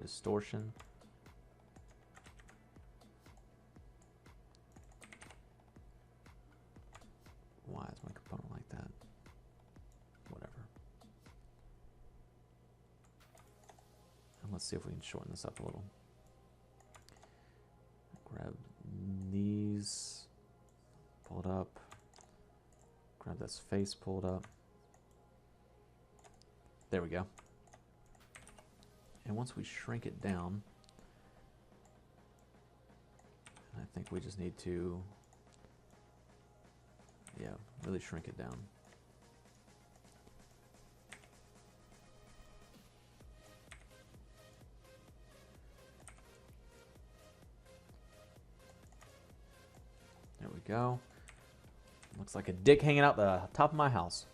distortion. Why is my component like that? Whatever. And let's see if we can shorten this up a little. Grab these, pull it up. Grab this face, pull it up. There we go. And once we shrink it down, I think we just need to, yeah, really shrink it down. There we go. Looks like a dick hanging out the top of my house.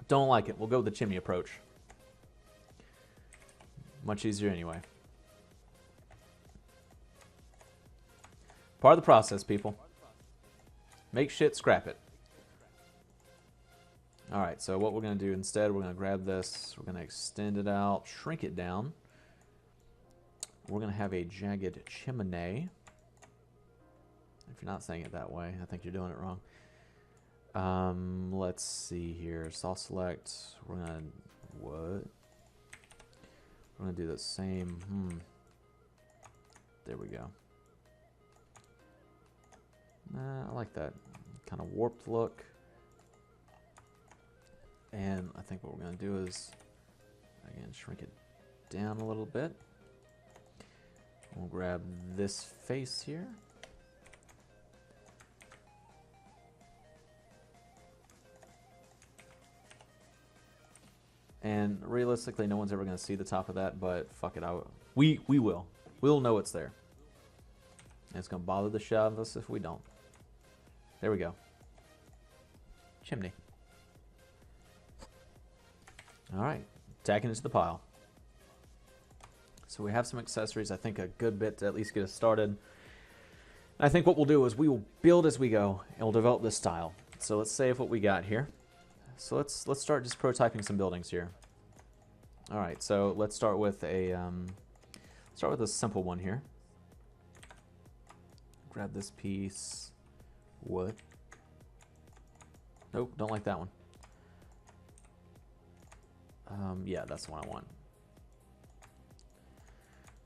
Don't like it. We'll go with the chimney approach. Much easier anyway. Part of the process, people. Make shit, scrap it. Alright, so what we're going to do instead, we're going to grab this, we're going to extend it out, shrink it down. We're going to have a jagged chimney. If you're not saying it that way, I think you're doing it wrong. Let's see here. Saw select. We're gonna what? We're gonna do the same. There we go. I like that kind of warped look. And I think what we're gonna do is again shrink it down a little bit. We'll grab this face here. And realistically, no one's ever going to see the top of that, but fuck it, we will. We'll know it's there. And it's going to bother the shit out of us if we don't. There we go. Chimney. Alright, tacking into the pile. So we have some accessories, I think a good bit to at least get us started. And I think what we'll do is we will build as we go, and we'll develop this style. So let's save what we got here. So let's start just prototyping some buildings here. All right, so let's start with a simple one here. Grab this piece. Wood. Nope, don't like that one. Yeah, that's the one I want.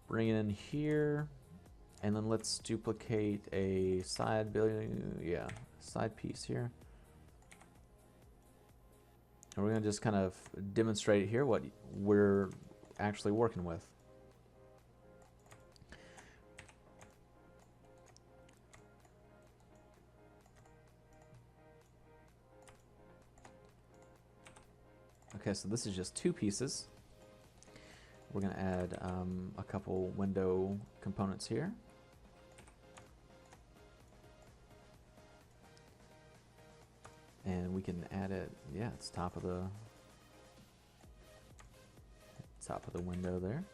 Bring it in here, and then let's duplicate a side building. Yeah, side piece here. And we're going to just kind of demonstrate here what we're actually working with. Okay, so this is just two pieces. We're going to add a couple window components here. And we can add it, yeah, it's top of the window there.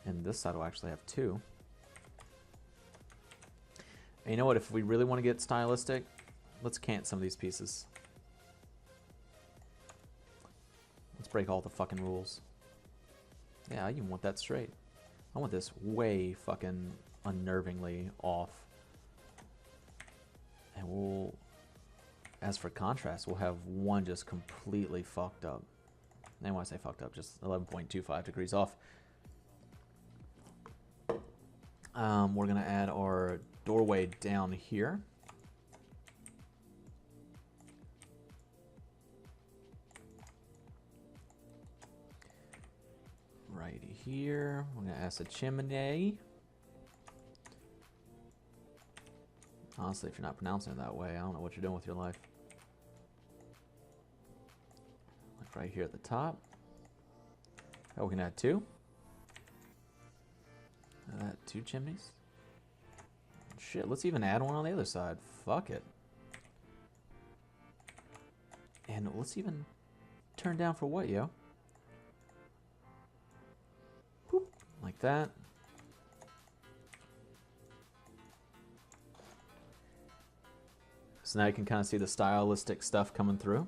And this side will actually have two. And you know what, if we really want to get stylistic, let's cant some of these pieces. Let's break all the fucking rules. Yeah, I even want that straight. I want this way fucking unnervingly off. And we'll, as for contrast, we'll have one just completely fucked up. And when I say fucked up, just 11.25 degrees off. We're going to add our doorway down here. Right here. We're going to add a chimney. Honestly, if you're not pronouncing it that way, I don't know what you're doing with your life. Like right here at the top. Oh, we can add two. Two chimneys. Shit, let's even add one on the other side. Fuck it. And let's even turn down for what, yo? Boop, like that. So now you can kind of see the stylistic stuff coming through.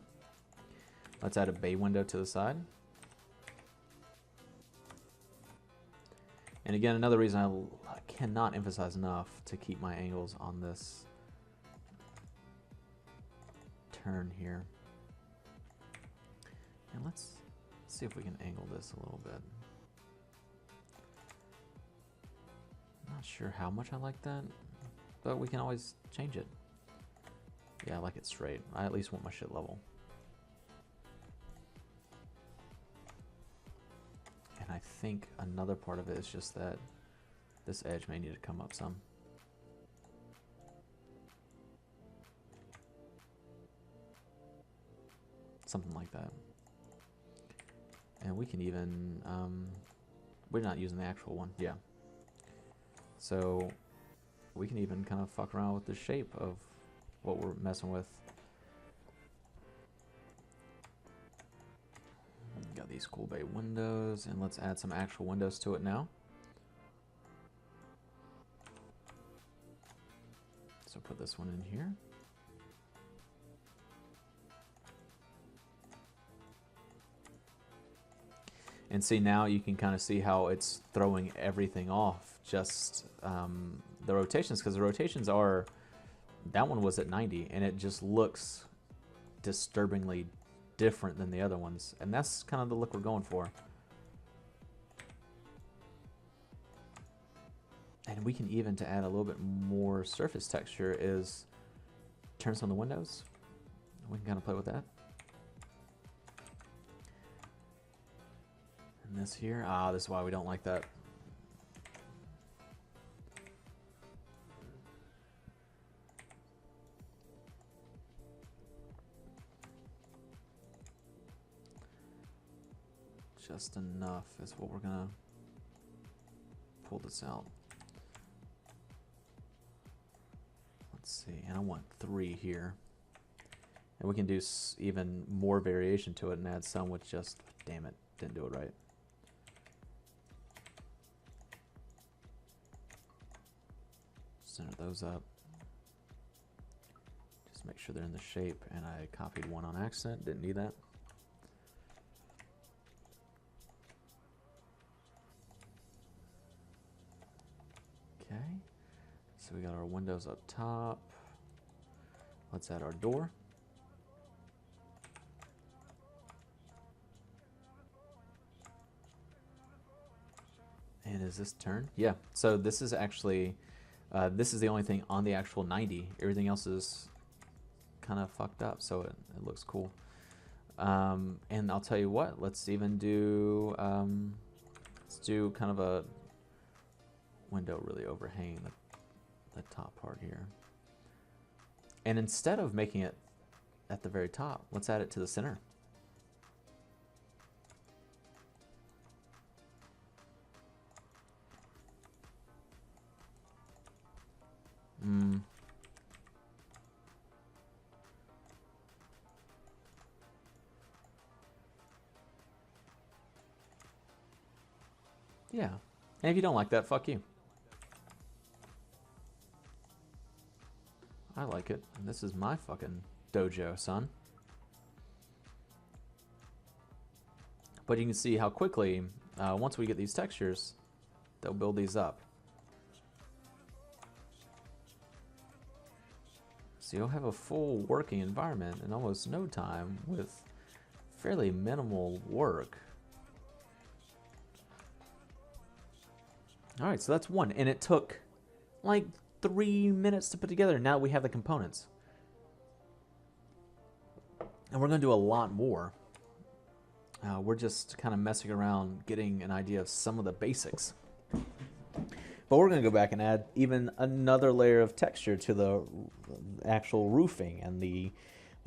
Let's add a bay window to the side. And again, another reason I cannot emphasize enough to keep my angles on this turn here. And let's see if we can angle this a little bit. Not sure how much I like that, but we can always change it. Yeah, I like it straight. I at least want my shit level. And I think another part of it is just that this edge may need to come up some. Something like that. And we can even, we're not using the actual one, yeah. So we can even kind of fuck around with the shape of what we're messing with. Got these cool bay windows, and let's add some actual windows to it now. So put this one in here. And see, now you can kind of see how it's throwing everything off, just the rotations, because the rotations are, that one was at 90, and it just looks disturbingly different than the other ones. And that's kind of the look we're going for. And we can even, to add a little bit more surface texture, is turn some of the windows. We can kind of play with that. And this here, this is why we don't like that. Just enough is what we're gonna pull this out. Let's see, and I want 3 here. And we can do even more variation to it and add some with just, damn it, didn't do it right. Center those up. Just make sure they're in the shape, and I copied one on accident, didn't need that. Okay, so we got our windows up top. Let's add our door. And is this turn? Yeah, so this is actually, this is the only thing on the actual 90. Everything else is kind of fucked up, so it looks cool. And I'll tell you what, let's even do, let's do kind of a window really overhanging the top part here. And instead of making it at the very top, let's add it to the center. Yeah. And if you don't like that, fuck you. I like it. This is my fucking dojo, son. But you can see how quickly, once we get these textures, they'll build these up. So you'll have a full working environment in almost no time with fairly minimal work. All right, so that's one. And it took like 3 minutes to put together. Now we have the components. And we're going to do a lot more. We're just kind of messing around, getting an idea of some of the basics. But we're going to go back and add even another layer of texture to the actual roofing and the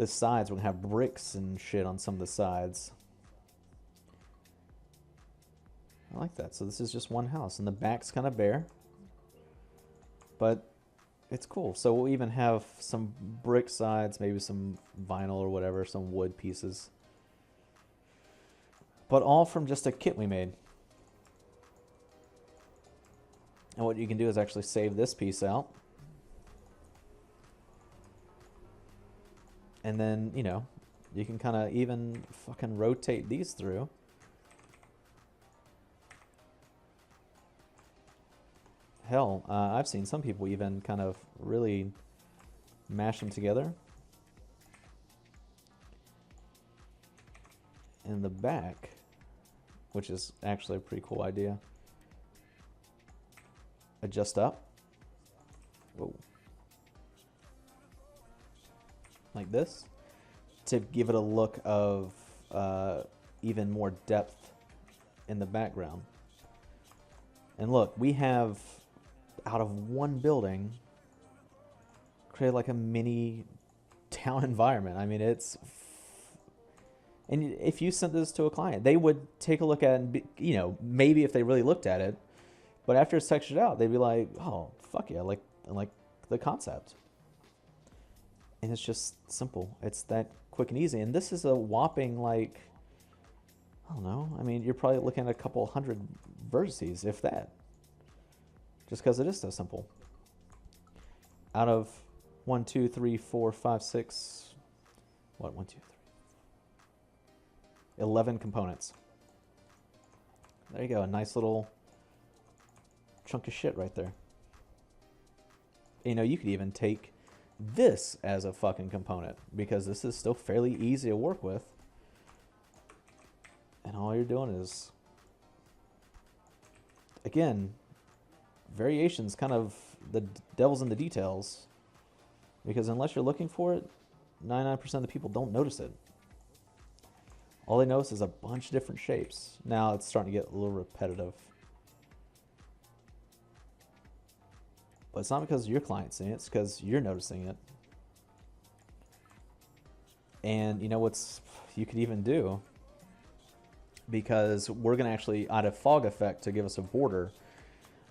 sides. We're going to have bricks and shit on some of the sides. I like that. So this is just one house, and the back's kind of bare. But it's cool. So we'll even have some brick sides, maybe some vinyl or whatever, some wood pieces. But all from just a kit we made. And what you can do is actually save this piece out. And then, you know, you can kind of even fucking rotate these through. Hell, I've seen some people even kind of really mash them together. In the back, which is actually a pretty cool idea. Adjust up. Whoa. Like this. To give it a look of even more depth in the background. And look, we have, out of one building, created like a mini town environment. I mean, it's... And if you sent this to a client, they would take a look at it and be, you know, maybe if they really looked at it, but after it's textured out, they'd be like, oh, fuck yeah, I like the concept. And it's just simple. It's that quick and easy. And this is a whopping, like, I don't know. I mean, you're probably looking at a couple hundred vertices, if that. Just because it is so simple. Out of 1, 2, 3, 4, 5, 6, what, 1, 2, 3, 11 components. There you go, a nice little chunk of shit right there. You know, you could even take this as a fucking component, because this is still fairly easy to work with. And all you're doing is, again, variations, kind of the devil's in the details, because unless you're looking for it, 99% of the people don't notice it. All they notice is a bunch of different shapes. Now it's starting to get a little repetitive. But it's not because your client's seeing it, it's because you're noticing it. And you know what's you could even do, because we're going to actually add a fog effect to give us a border.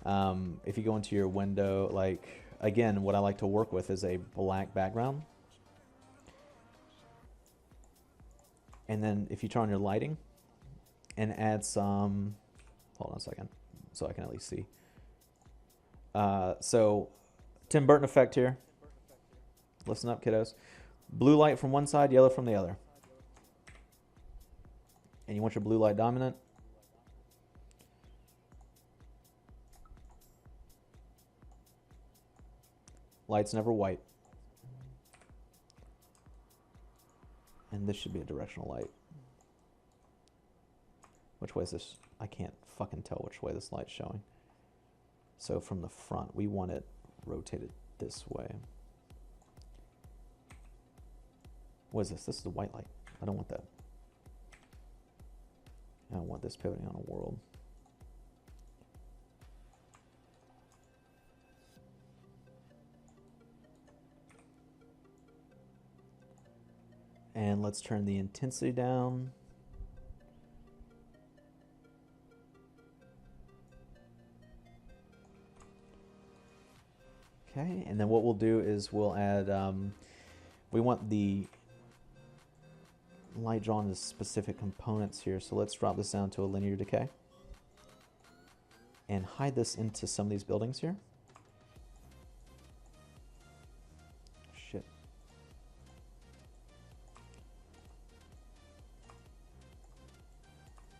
If you go into your window, like, again, what I like to work with is a black background. And then if you turn on your lighting and add some, hold on a second, so I can at least see. So Tim Burton effect here. Listen up, kiddos. Blue light from one side, yellow from the other. And you want your blue light dominant. Light's never white. And this should be a directional light. Which way is this? I can't fucking tell which way this light's showing. So from the front, we want it rotated this way. What is this? This is the white light. I don't want that. I don't want this pivoting on a world. And let's turn the intensity down. Okay, and then what we'll do is we'll add, we want the light drawn to specific components here, so let's drop this down to a linear decay. And hide this into some of these buildings here. Shit.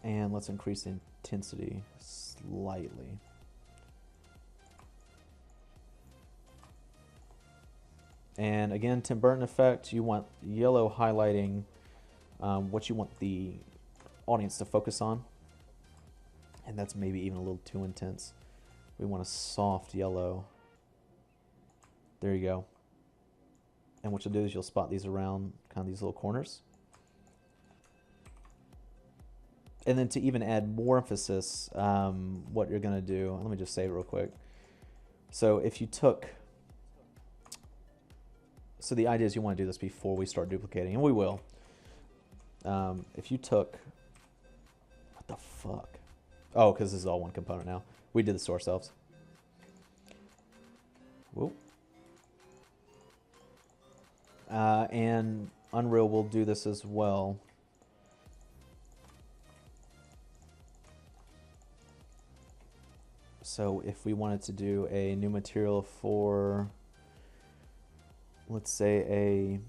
And let's increase the intensity slightly. And again, Tim Burton effect, you want yellow highlighting what you want the audience to focus on. And that's maybe even a little too intense. We want a soft yellow. There you go. And what you'll do is you'll spot these around kind of these little corners. And then to even add more emphasis, what you're going to do, let me just save it real quick. So if you took, so the idea is you want to do this before we start duplicating, and we will. If you took, what the fuck? Oh, because this is all one component now. We did this to ourselves. Whoop. And Unreal will do this as well. So if we wanted to do a new material for, let's say, a